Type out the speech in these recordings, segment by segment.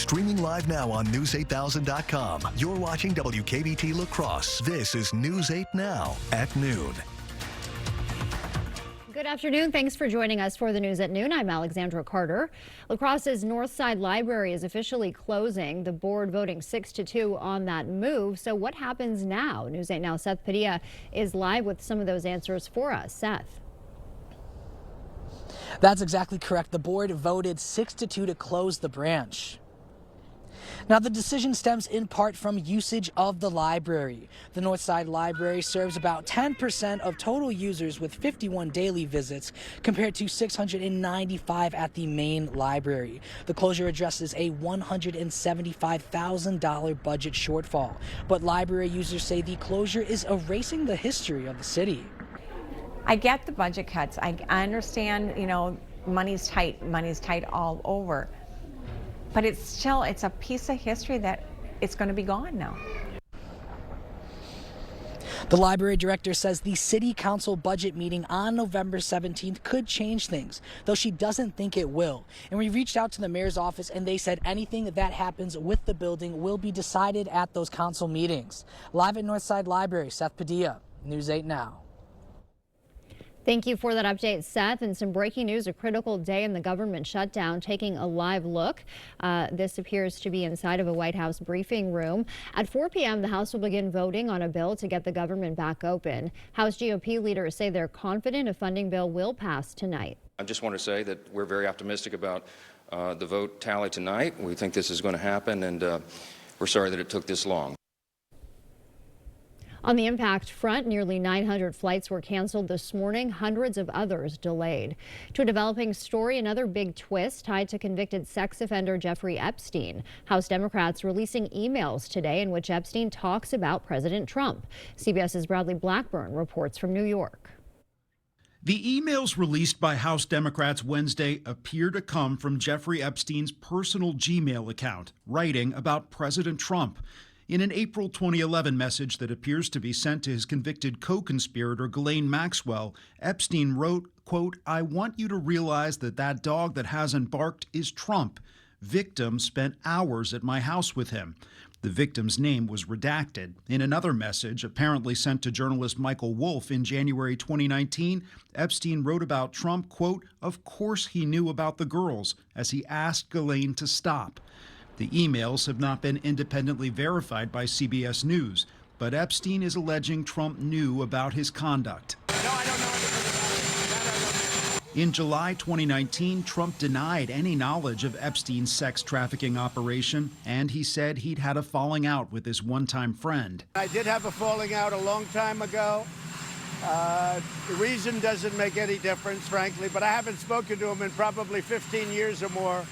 Streaming live now on News8000.com. You're watching WKBT La Crosse. This is News 8 Now at noon. Good afternoon. Thanks for joining us for the news at noon. I'm Alexandra Carter. La Crosse's Northside Library is officially closing. The board voting 6-2 on that move. So what happens now? News 8 Now Seth Padilla is live with some of those answers for us. Seth. That's exactly correct. The board voted 6-2 to close the branch. Now, the decision stems in part from usage of the library. The Northside Library serves about 10% of total users with 51 daily visits compared to 695 at the main library. The closure addresses a $175,000 budget shortfall. But library users say the closure is erasing the history of the city. I get the budget cuts. I understand, money's tight all over. But it's a piece of history that it's going to be gone now. The library director says the city council budget meeting on November 17th could change things, though she doesn't think it will. And we reached out to the mayor's office and they said anything that happens with the building will be decided at those council meetings. Live at Northside Library, Seth Padilla, News 8 Now. Thank you for that update, Seth. And some breaking news, a critical day in the government shutdown, taking a live look. This appears to be inside of a White House briefing room. At 4 p.m., the House will begin voting on a bill to get the government back open. House GOP leaders say they're confident a funding bill will pass tonight. I just want to say that we're very optimistic about the vote tally tonight. We think this is going to happen, and we're sorry that it took this long. On the impact front, nearly 900 flights were canceled this morning, hundreds of others delayed. To a developing story, another big twist tied to convicted sex offender Jeffrey Epstein. House Democrats releasing emails today in which Epstein talks about President Trump. CBS's Bradley Blackburn reports from New York. The emails released by House Democrats Wednesday appear to come from Jeffrey Epstein's personal Gmail account, writing about President Trump. In an April 2011 message that appears to be sent to his convicted co-conspirator Ghislaine Maxwell, Epstein wrote, quote, "I want you to realize that dog that hasn't barked is Trump. Victim spent hours at my house with him." The victim's name was redacted. In another message, apparently sent to journalist Michael Wolff in January 2019, Epstein wrote about Trump, quote, "Of course he knew about the girls," as he asked Ghislaine to stop. The emails have not been independently verified by CBS News, but Epstein is alleging Trump knew about his conduct. In July 2019, Trump denied any knowledge of Epstein's sex trafficking operation, and he said he'd had a falling out with his one-time friend. I did have a falling out a long time ago. The reason doesn't make any difference, frankly, but I haven't spoken to him in probably 15 years or more.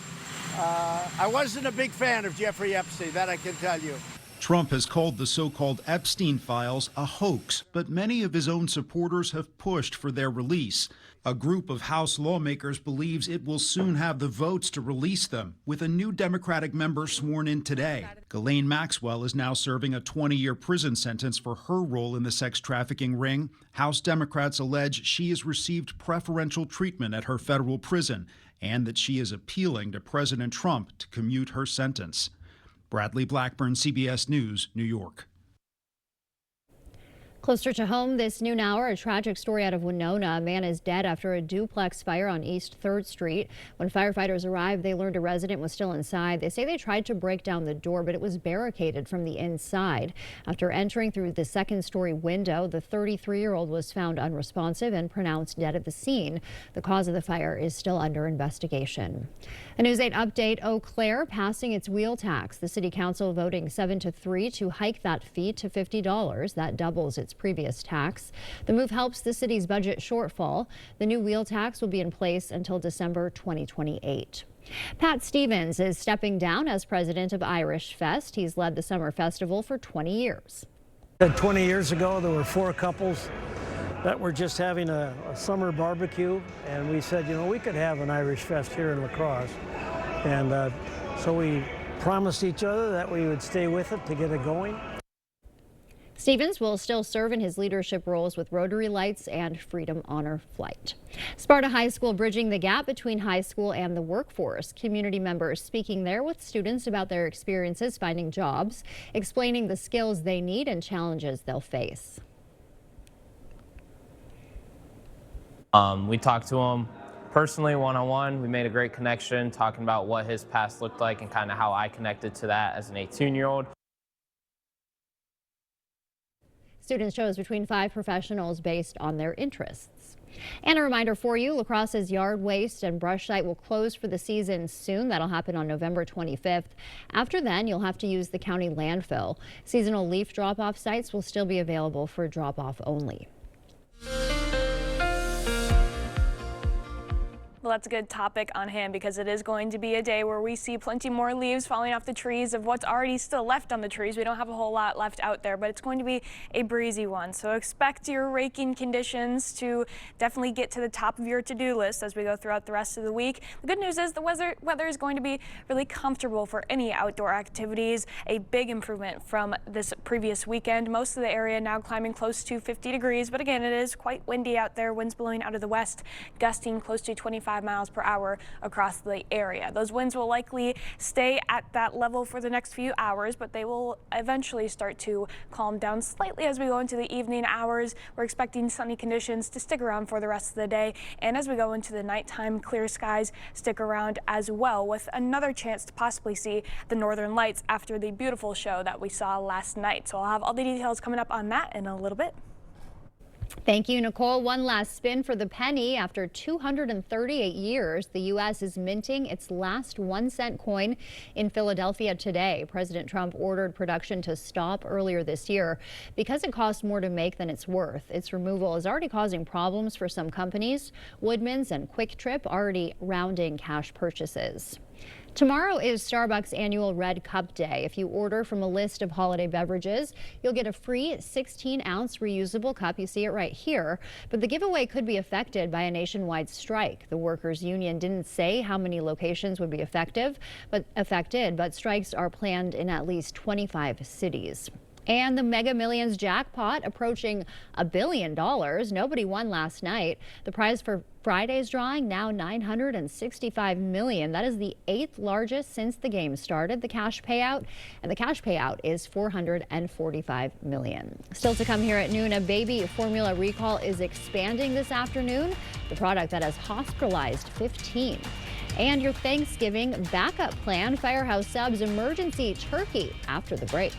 I wasn't a big fan of Jeffrey Epstein, that I can tell you. Trump has called the so-called Epstein files a hoax, but many of his own supporters have pushed for their release. A group of House lawmakers believes it will soon have the votes to release them, with a new Democratic member sworn in today. Ghislaine Maxwell is now serving a 20-year prison sentence for her role in the sex trafficking ring. House Democrats allege she has received preferential treatment at her federal prison, and that she is appealing to President Trump to commute her sentence. Bradley Blackburn, CBS News, New York. Closer to home this noon hour, a tragic story out of Winona. A man is dead after a duplex fire on East 3rd Street. When firefighters arrived, they learned a resident was still inside. They say they tried to break down the door, but it was barricaded from the inside. After entering through the second-story window, the 33-year-old was found unresponsive and pronounced dead at the scene. The cause of the fire is still under investigation. A News 8 update, Eau Claire passing its wheel tax. The city council voting 7-3 to hike that fee to $50. That doubles its previous tax. The move helps the city's budget shortfall. The new wheel tax will be in place until December 2028. Pat Stevens is stepping down as president of Irish Fest. He's led the summer festival for 20 years. 20 years ago, there were 4 couples that were just having a summer barbecue, and we said, we could have an Irish Fest here in La Crosse. And so we promised each other that we would stay with it to get it going. Stevens will still serve in his leadership roles with Rotary Lights and Freedom Honor Flight. Sparta High School bridging the gap between high school and the workforce. Community members speaking there with students about their experiences finding jobs, explaining the skills they need and challenges they'll face. We talked to him personally, one-on-one. We made a great connection, talking about what his past looked like and kind of how I connected to that as an 18-year-old. Students chose between 5 professionals based on their interests. And a reminder for you, La Crosse's yard waste and brush site will close for the season soon. That'll happen on November 25th. After then, you'll have to use the county landfill. Seasonal leaf drop-off sites will still be available for drop-off only. Well, that's a good topic on hand because it is going to be a day where we see plenty more leaves falling off the trees of what's already still left on the trees. We don't have a whole lot left out there, but it's going to be a breezy one. So expect your raking conditions to definitely get to the top of your to-do list as we go throughout the rest of the week. The good news is the weather is going to be really comfortable for any outdoor activities. A big improvement from this previous weekend. Most of the area now climbing close to 50 degrees, but again, it is quite windy out there. Winds blowing out of the west, gusting close to 25 miles per hour across the area. Those winds will likely stay at that level for the next few hours, but they will eventually start to calm down slightly as we go into the evening hours. We're expecting sunny conditions to stick around for the rest of the day, and as we go into the nighttime, clear skies stick around as well, with another chance to possibly see the northern lights after the beautiful show that we saw last night. So I'll have all the details coming up on that in a little bit. Thank you, Nicole. One last spin for the penny. After 238 years, the U.S. is minting its last 1-cent coin in Philadelphia today. President Trump ordered production to stop earlier this year because it costs more to make than it's worth. Its removal is already causing problems for some companies. Woodman's and Quick Trip already rounding cash purchases. Tomorrow is Starbucks annual Red Cup Day. If you order from a list of holiday beverages, you'll get a free 16-ounce reusable cup. You see it right here. But the giveaway could be affected by a nationwide strike. The workers' union didn't say how many locations would be affected, but strikes are planned in at least 25 cities. And the Mega Millions jackpot approaching $1 billion. Nobody won last night. The prize for Friday's drawing now $965 million. That is the 8th largest since the game started. The cash payout is $445 million. Still to come here at noon, a baby formula recall is expanding this afternoon. The product that has hospitalized 15. And your Thanksgiving backup plan, Firehouse Subs emergency turkey after the break.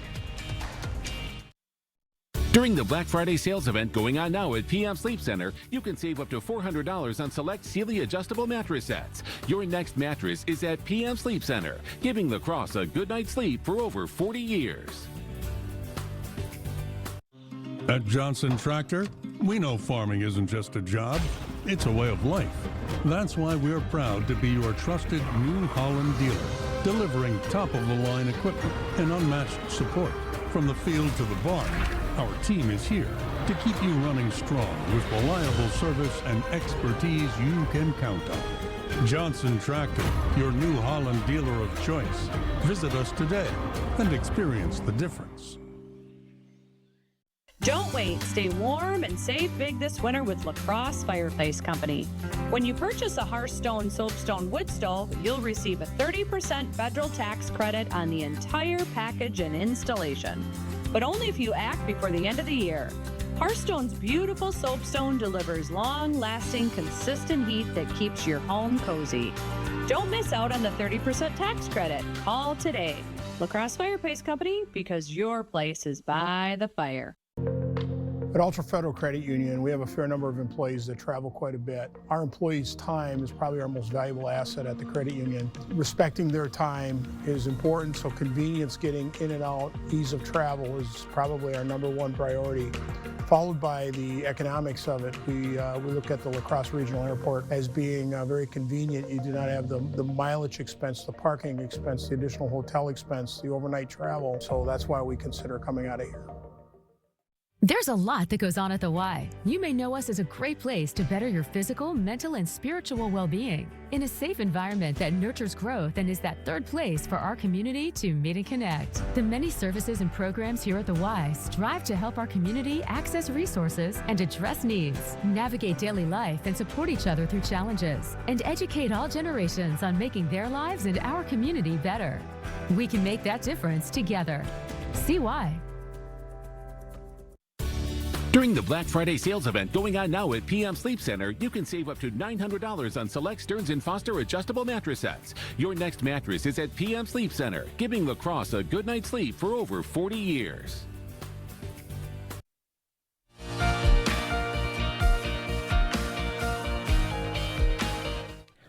During the Black Friday sales event going on now at PM Sleep Center, you can save up to $400 on select Sealy adjustable mattress sets. Your next mattress is at PM Sleep Center, giving La Crosse a good night's sleep for over 40 years. At Johnson Tractor, we know farming isn't just a job, it's a way of life. That's why we're proud to be your trusted New Holland dealer, delivering top-of-the-line equipment and unmatched support. From the field to the barn, our team is here to keep you running strong with reliable service and expertise you can count on. Johnson Tractor, your New Holland dealer of choice. Visit us today and experience the difference. Don't wait. Stay warm and save big this winter with La Crosse Fireplace Company. When you purchase a Hearthstone Soapstone Wood Stove, you'll receive a 30% federal tax credit on the entire package and installation. But only if you act before the end of the year. Hearthstone's beautiful soapstone delivers long-lasting, consistent heat that keeps your home cozy. Don't miss out on the 30% tax credit. Call today. La Crosse Fireplace Company, because your place is by the fire. At Ultra Federal Credit Union, we have a fair number of employees that travel quite a bit. Our employees' time is probably our most valuable asset at the credit union. Respecting their time is important, so convenience, getting in and out, ease of travel is probably our #1 priority, followed by the economics of it. We look at the La Crosse Regional Airport as being very convenient. You do not have the mileage expense, the parking expense, the additional hotel expense, the overnight travel, so that's why we consider coming out of here. There's a lot that goes on at the Y. You may know us as a great place to better your physical, mental, and spiritual well-being in a safe environment that nurtures growth and is that third place for our community to meet and connect. The many services and programs here at the Y strive to help our community access resources and address needs, navigate daily life and support each other through challenges, and educate all generations on making their lives and our community better. We can make that difference together. See why. During the Black Friday sales event going on now at PM Sleep Center, you can save up to $900 on select Stearns & Foster adjustable mattress sets. Your next mattress is at PM Sleep Center, giving La Crosse a good night's sleep for over 40 years.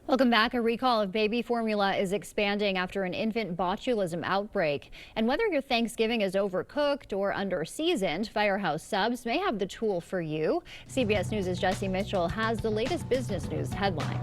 Welcome back. A recall of baby formula is expanding after an infant botulism outbreak. And whether your Thanksgiving is overcooked or under-seasoned, Firehouse Subs may have the tool for you. CBS News' Jesse Mitchell has the latest business news headline.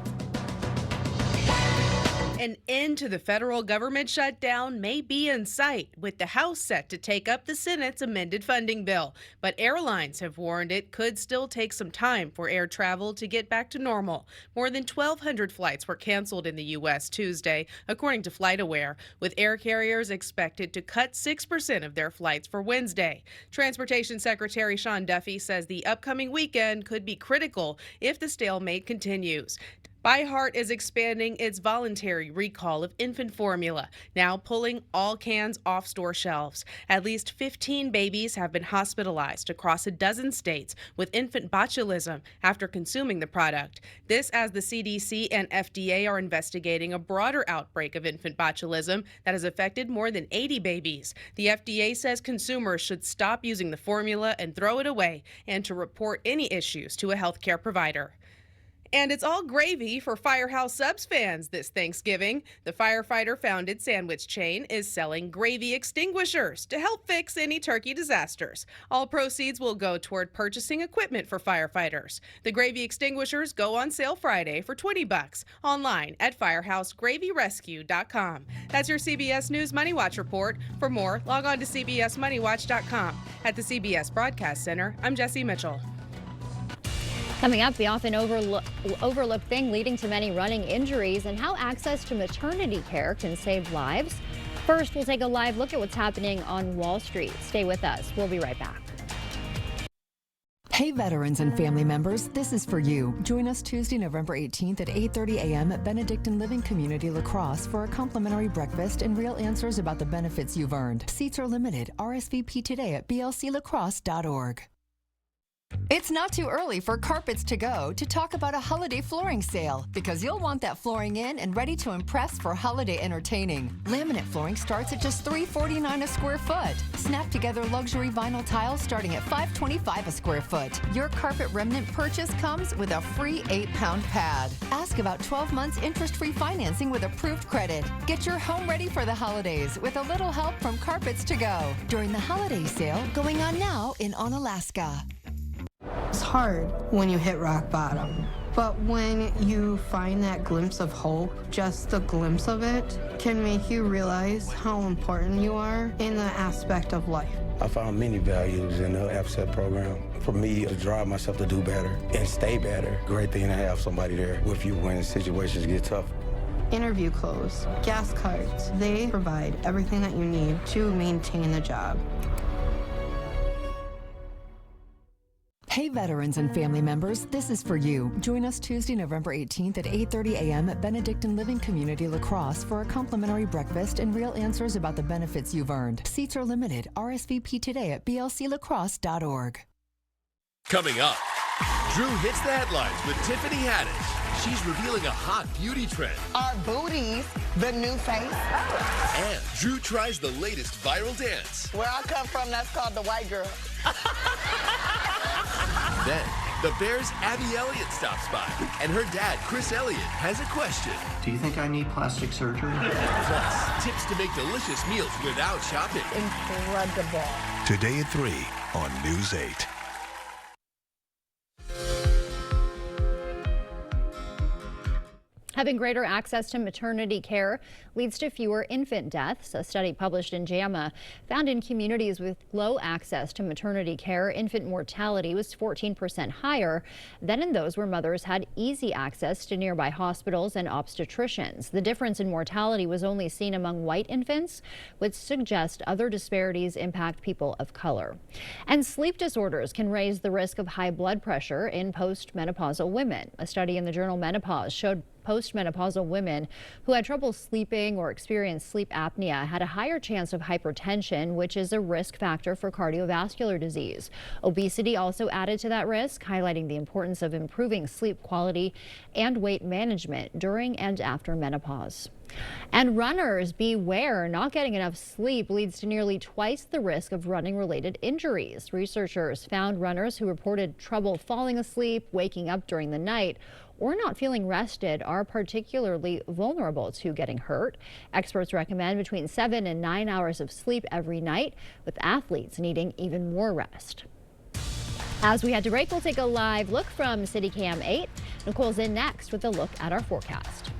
An end to the federal government shutdown may be in sight, with the House set to take up the Senate's amended funding bill. But airlines have warned it could still take some time for air travel to get back to normal. More than 1,200 flights were canceled in the U.S. Tuesday, according to FlightAware, with air carriers expected to cut 6% of their flights for Wednesday. Transportation Secretary Sean Duffy says the upcoming weekend could be critical if the stalemate continues. ByHeart is expanding its voluntary recall of infant formula, now pulling all cans off store shelves. At least 15 babies have been hospitalized across a dozen states with infant botulism after consuming the product. This as the CDC and FDA are investigating a broader outbreak of infant botulism that has affected more than 80 babies. The FDA says consumers should stop using the formula and throw it away, and to report any issues to a healthcare provider. And it's all gravy for Firehouse Subs fans this Thanksgiving. The firefighter-founded sandwich chain is selling gravy extinguishers to help fix any turkey disasters. All proceeds will go toward purchasing equipment for firefighters. The gravy extinguishers go on sale Friday for $20 online at firehouse.gravyrescue.com. That's your CBS News Money Watch report. For more, log on to cbsmoneywatch.com. At the CBS Broadcast Center, I'm Jesse Mitchell. Coming up, the often overlooked thing leading to many running injuries and how access to maternity care can save lives. First, we'll take a live look at what's happening on Wall Street. Stay with us. We'll be right back. Hey veterans and family members, this is for you. Join us Tuesday, November 18th at 8:30 a.m. at Benedictine Living Community La Crosse for a complimentary breakfast and real answers about the benefits you've earned. Seats are limited. RSVP today at blclacrosse.org. It's not too early for Carpets to Go to talk about a holiday flooring sale, because you'll want that flooring in and ready to impress for holiday entertaining. Laminate flooring starts at just $3.49 a square foot. Snap together luxury vinyl tiles starting at $5.25 a square foot. Your carpet remnant purchase comes with a free 8-pound pad. Ask about 12 months interest-free financing with approved credit. Get your home ready for the holidays with a little help from Carpets to Go during the holiday sale going on now in Onalaska. It's hard when you hit rock bottom, but when you find that glimpse of hope, just the glimpse of it can make you realize how important you are in the aspect of life. I found many values in the FSET program. For me, to drive myself to do better and stay better. Great thing to have somebody there with you when situations get tough. Interview clothes, gas cards, they provide everything that you need to maintain the job. Hey veterans and family members, this is for you. Join us Tuesday, November 18th at 8:30 a.m. at Benedictine Living Community La Crosse for a complimentary breakfast and real answers about the benefits you've earned. Seats are limited. RSVP today at blclacrosse.org. Coming up, Drew hits the headlines with Tiffany Haddish. She's revealing a hot beauty trend. Are booties the new face? And Drew tries the latest viral dance. Where I come from, that's called the white girl. Then, the Bears' Abby Elliott stops by, and her dad, Chris Elliott, has a question. Do you think I need plastic surgery? Plus, tips to make delicious meals without shopping. Incredible. Today at 3 on News 8. Having greater access to maternity care leads to fewer infant deaths. A study published in JAMA found in communities with low access to maternity care, infant mortality was 14% higher than in those where mothers had easy access to nearby hospitals and obstetricians. The difference in mortality was only seen among white infants, which suggests other disparities impact people of color. And sleep disorders can raise the risk of high blood pressure in postmenopausal women. A study in the journal Menopause showed postmenopausal women who had trouble sleeping or experienced sleep apnea had a higher chance of hypertension, which is a risk factor for cardiovascular disease. Obesity also added to that risk, highlighting the importance of improving sleep quality and weight management during and after menopause. And runners, beware, not getting enough sleep leads to nearly twice the risk of running-related injuries. Researchers found runners who reported trouble falling asleep, waking up during the night, or not feeling rested are particularly vulnerable to getting hurt. Experts recommend between 7 and 9 hours of sleep every night, with athletes needing even more rest. As we head to break, we'll take a live look from CityCam 8. Nicole's in next with a look at our forecast.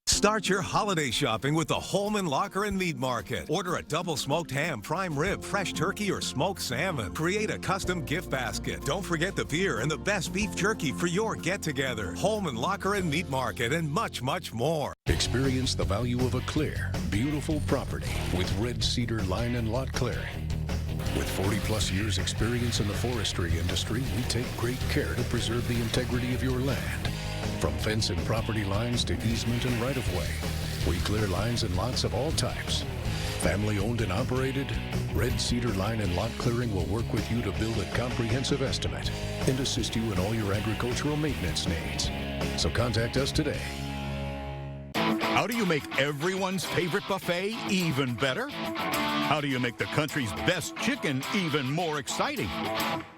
Start your holiday shopping with the Holman Locker and Meat Market. Order a double smoked ham, prime rib, fresh turkey, or smoked salmon. Create a custom gift basket. Don't forget the beer and the best beef jerky for your get-together. Holman Locker and Meat Market and much, much more. Experience the value of a clear, beautiful property with Red Cedar Line and Lot Clearing. With 40-plus years experience in the forestry industry, we take great care to preserve the integrity of your land. From fence and property lines to easement and right-of-way, we clear lines and lots of all types. Family-owned and operated, Red Cedar Line and Lot Clearing will work with you to build a comprehensive estimate and assist you in all your agricultural maintenance needs. So contact us today. How do you make everyone's favorite buffet even better? How do you make the country's best chicken even more exciting?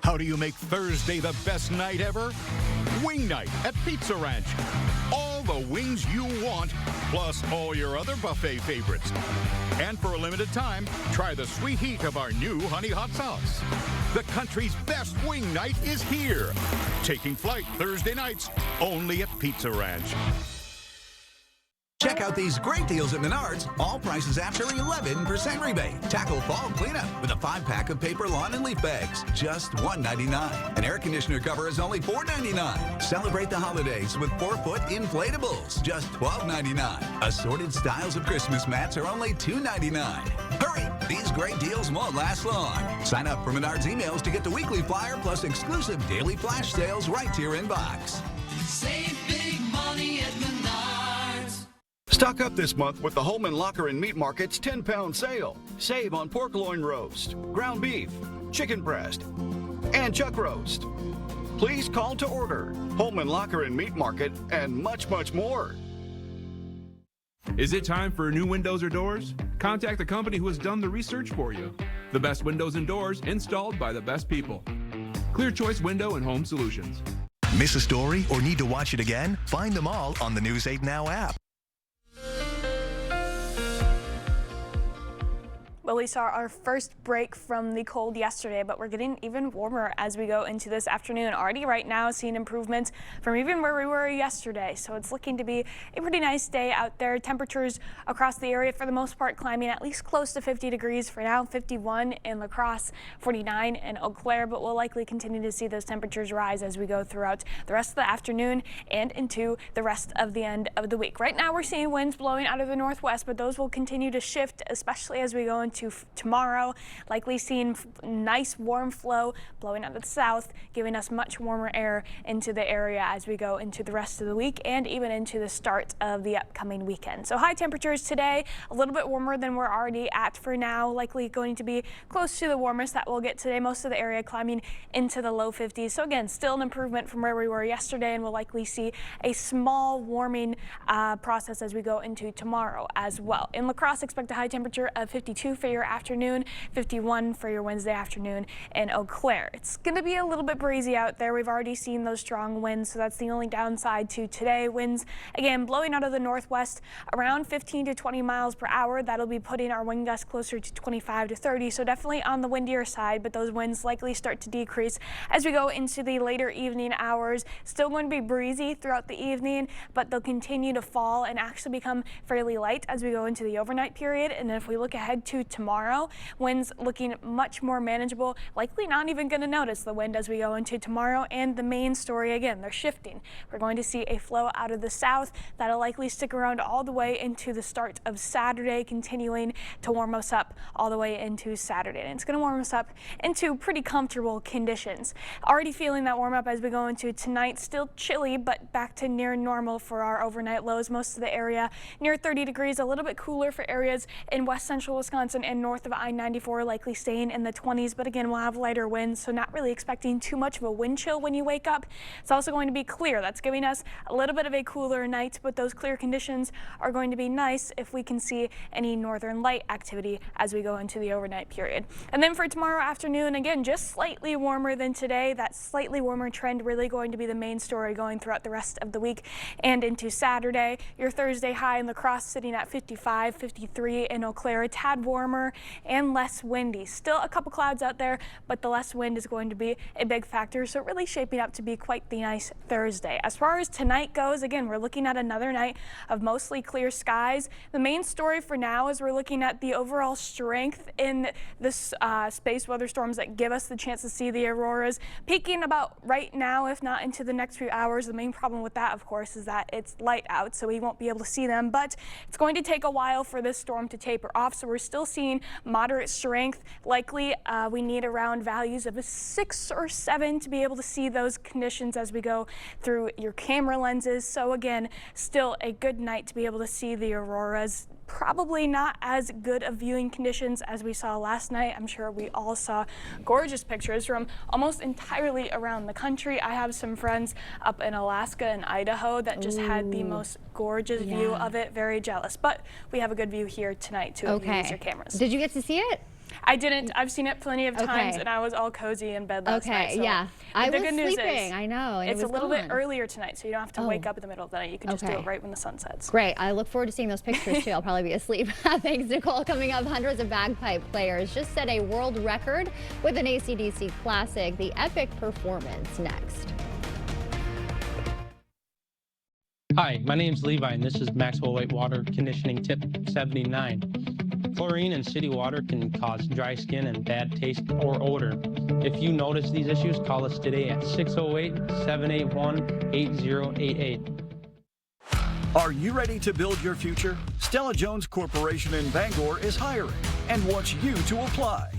How do you make Thursday the best night ever? Wing night at Pizza Ranch. All the wings you want, plus all your other buffet favorites. And for a limited time, try the sweet heat of our new Honey Hot Sauce. The country's best wing night is here. Taking flight Thursday nights, only at Pizza Ranch. Check out these great deals at Menards. All prices after 11% rebate. Tackle fall cleanup with a 5-pack of paper, lawn, and leaf bags. Just $1.99. An air conditioner cover is only $4.99. Celebrate the holidays with 4-foot inflatables. Just $12.99. Assorted styles of Christmas mats are only $2.99. Hurry! These great deals won't last long. Sign up for Menards emails to get the weekly flyer plus exclusive daily flash sales right to your inbox. Save big money at Menards. Stock up this month with the Holman Locker and Meat Market's 10-pound sale. Save on pork loin roast, ground beef, chicken breast, and chuck roast. Please call to order. Holman Locker and Meat Market and much, much more. Is it time for new windows or doors? Contact the company who has done the research for you. The best windows and doors installed by the best people. Clear Choice Window and Home Solutions. Miss a story or need to watch it again? Find them all on the News 8 Now app. Well, we saw our first break from the cold yesterday, but we're getting even warmer as we go into this afternoon. Already right now seeing improvements from even where we were yesterday. So it's looking to be a pretty nice day out there. Temperatures across the area for the most part climbing at least close to 50 degrees for now. 51 in La Crosse, 49 in Eau Claire, but we'll likely continue to see those temperatures rise as we go throughout the rest of the afternoon and into the rest of the end of the week. Right now we're seeing winds blowing out of the northwest, but those will continue to shift, especially as we go into tomorrow. Likely seeing nice warm flow blowing out of the south, giving us much warmer air into the area as we go into the rest of the week and even into the start of the upcoming weekend. So high temperatures today, a little bit warmer than we're already at for now, likely going to be close to the warmest that we'll get today. Most of the area climbing into the low 50s. So again, still an improvement from where we were yesterday, and we'll likely see a small warming process as we go into tomorrow as well. In La Crosse, expect a high temperature of 52 for your afternoon, 51 for your Wednesday afternoon in Eau Claire. It's going to be a little bit breezy out there. We've already seen those strong winds, so that's the only downside to today. Winds, again, blowing out of the northwest around 15 to 20 miles per hour. That'll be putting our wind gusts closer to 25 to 30, so definitely on the windier side, but those winds likely start to decrease as we go into the later evening hours. Still going to be breezy throughout the evening, but they'll continue to fall and actually become fairly light as we go into the overnight period. And then if we look ahead to tomorrow, winds looking much more manageable, likely not even going to notice the wind as we go into tomorrow. And the main story, again, they're shifting. We're going to see a flow out of the south that'll likely stick around all the way into the start of Saturday, continuing to warm us up all the way into Saturday. And it's going to warm us up into pretty comfortable conditions. Already feeling that warm up as we go into tonight. Still chilly, but back to near normal for our overnight lows. Most of the area near 30 degrees, a little bit cooler for areas in west central Wisconsin and north of I-94, likely staying in the 20s. But again, we'll have lighter winds, so not really expecting too much of a wind chill when you wake up. It's also going to be clear. That's giving us a little bit of a cooler night, but those clear conditions are going to be nice if we can see any northern light activity as we go into the overnight period. And then for tomorrow afternoon, again, just slightly warmer than today. That slightly warmer trend really going to be the main story going throughout the rest of the week and into Saturday. Your Thursday high in La Crosse sitting at 55, 53 in Eau Claire, a tad warmer and less windy. Still a couple clouds out there, but the less wind is going to be a big factor. So really shaping up to be quite the nice Thursday. As far as tonight goes, again, we're looking at another night of mostly clear skies. The main story for now is we're looking at the overall strength in this space weather storms that give us the chance to see the auroras peaking about right now, if not into the next few hours. The main problem with that, of course, is that it's light out, so we won't be able to see them, but it's going to take a while for this storm to taper off, so we're still seeing moderate strength. Likely we need around values of a 6 or 7 to be able to see those conditions as we go through your camera lenses. So again, still a good night to be able to see the auroras. Probably not as good of viewing conditions as we saw last night. I'm sure we all saw gorgeous pictures from almost entirely around the country. I have some friends up in Alaska and Idaho that just had the most gorgeous view of it. Very jealous, but we have a good view here tonight too if you use your cameras. Did you get to see it? I didn't. I've seen it plenty of times, and I was all cozy in bed last night. So. Yeah. I was sleeping. I know. And it's it was a little bit gone. earlier tonight, so you don't have to wake up in the middle of the night. You can just do it right when the sun sets. Great. I look forward to seeing those pictures too. I'll probably be asleep. Thanks, Nicole. Coming up, hundreds of bagpipe players just set a world record with an AC/DC classic. The epic performance next. Hi, my name's Levi, and this is Maxwell White Water Conditioning Tip 79. Chlorine in city water can cause dry skin and bad taste or odor. If you notice these issues, call us today at 608-781-8088. Are you ready to build your future? Stella Jones Corporation in Bangor is hiring and wants you to apply.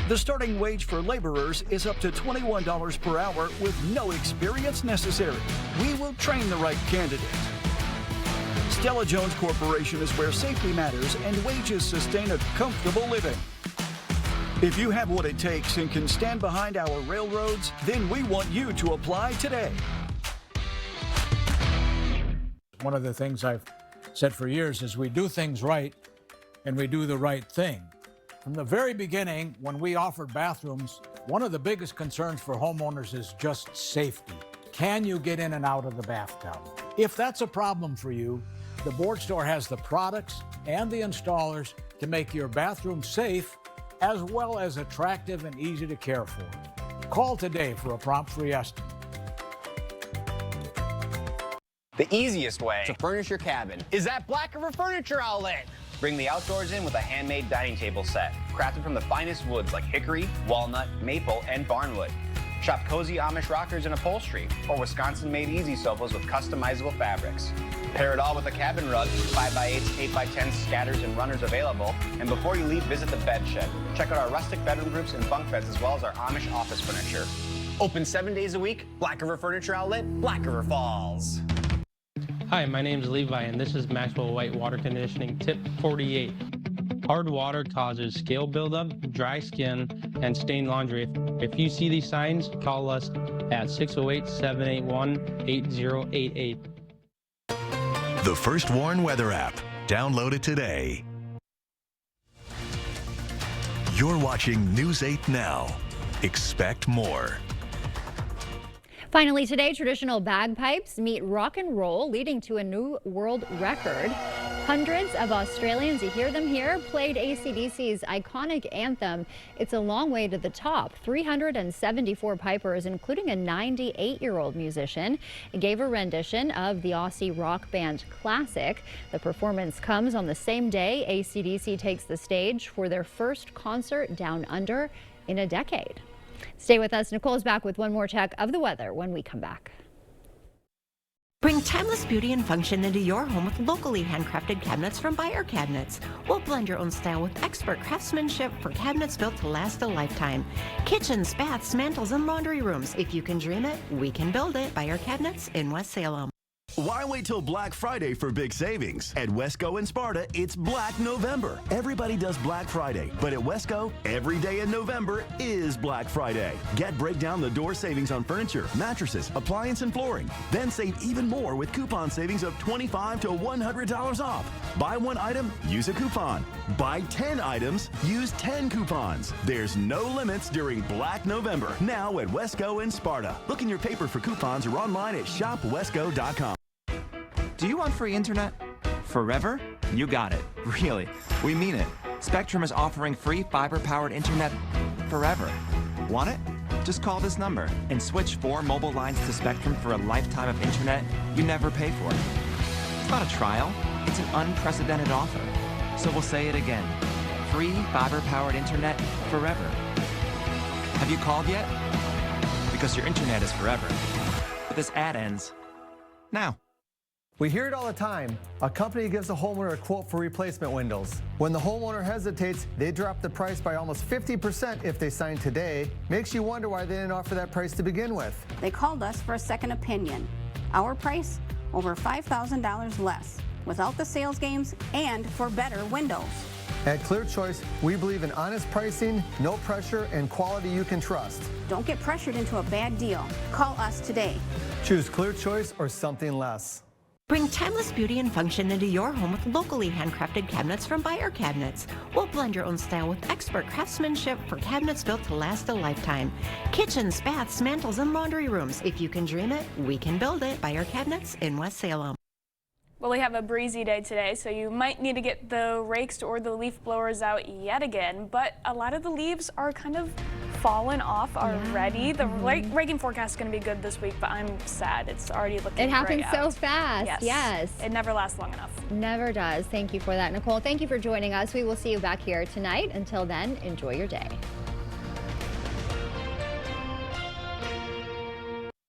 The starting wage for laborers is up to $21 per hour with no experience necessary. We will train the right candidate. Stella Jones Corporation is where safety matters and wages sustain a comfortable living. If you have what it takes and can stand behind our railroads, then we want you to apply today. One of the things I've said for years is we do things right and we do the right thing. From the very beginning, when we offered bathrooms, one of the biggest concerns for homeowners is just safety. Can you get in and out of the bathtub? If that's a problem for you, the Board Store has the products and the installers to make your bathroom safe as well as attractive and easy to care for. Call today for a prompt free estimate. The easiest way to furnish your cabin is at Black River Furniture Outlet. Bring the outdoors in with a handmade dining table set, crafted from the finest woods like hickory, walnut, maple, and barnwood. Shop cozy Amish rockers and upholstery, or Wisconsin-made easy sofas with customizable fabrics. Pair it all with a cabin rug, 5x8s, 8x10s, scatters, and runners available. And before you leave, visit the bed shed. Check out our rustic bedroom groups and bunk beds, as well as our Amish office furniture. Open 7 days a week, Black River Furniture Outlet, Black River Falls. Hi, my name's Levi, and this is Maxwell White Water Conditioning Tip 48. Hard water causes scale buildup, dry skin, and stained laundry. If you see these signs, call us at 608-781-8088. The First Warn Weather app. Download it today. You're watching News 8 Now. Expect more. Finally today, traditional bagpipes meet rock and roll, leading to a new world record. Hundreds of Australians, you hear them here, played AC/DC's iconic anthem, It's a Long Way to the Top. 374 pipers, including a 98-year-old musician, gave a rendition of the Aussie rock band classic. The performance comes on the same day AC/DC takes the stage for their first concert down under in a decade. Stay with us. Nicole's back with one more check of the weather when we come back. Bring timeless beauty and function into your home with locally handcrafted cabinets from Buyer Cabinets. We'll blend your own style with expert craftsmanship for cabinets built to last a lifetime. Kitchens, baths, mantles, and laundry rooms. If you can dream it, we can build it. Buyer Cabinets in West Salem. Why wait till Black Friday for big savings? At Wesco and Sparta, it's Black November. Everybody does Black Friday, but at Wesco, every day in November is Black Friday. Get break down the door savings on furniture, mattresses, appliance, and flooring. Then save even more with coupon savings of $25 to $100 off. Buy one item, use a coupon. Buy 10 items, use 10 coupons. There's no limits during Black November. Now at Wesco and Sparta. Look in your paper for coupons or online at shopwesco.com. Do you want free internet? Forever? You got it. Really. We mean it. Spectrum is offering free fiber-powered internet forever. Want it? Just call this number and switch 4 mobile lines to Spectrum for a lifetime of internet you never pay for. It's not a trial. It's an unprecedented offer. So we'll say it again. Free fiber-powered internet forever. Have you called yet? Because your internet is forever. But this ad ends now. We hear it all the time. A company gives a homeowner a quote for replacement windows. When the homeowner hesitates, they drop the price by almost 50% if they sign today. Makes you wonder why they didn't offer that price to begin with. They called us for a second opinion. Our price, over $5,000 less, without the sales games and for better windows. At Clear Choice, we believe in honest pricing, no pressure, and quality you can trust. Don't get pressured into a bad deal. Call us today. Choose Clear Choice or something less. Bring timeless beauty and function into your home with locally handcrafted cabinets from Buyer Cabinets. We'll blend your own style with expert craftsmanship for cabinets built to last a lifetime. Kitchens, baths, mantles, and laundry rooms. If you can dream it, we can build it. Buyer Cabinets in West Salem. Well, we have a breezy day today, so you might need to get the rakes or the leaf blowers out yet again, but a lot of the leaves are kind of fallen off already. The raking forecast is going to be good this week, but I'm sad. It's already looking It happens gray so out. fast. Yes. It never lasts long enough. Never does. Thank you for that, Nicole. Thank you for joining us. We will see you back here tonight. Until then, enjoy your day.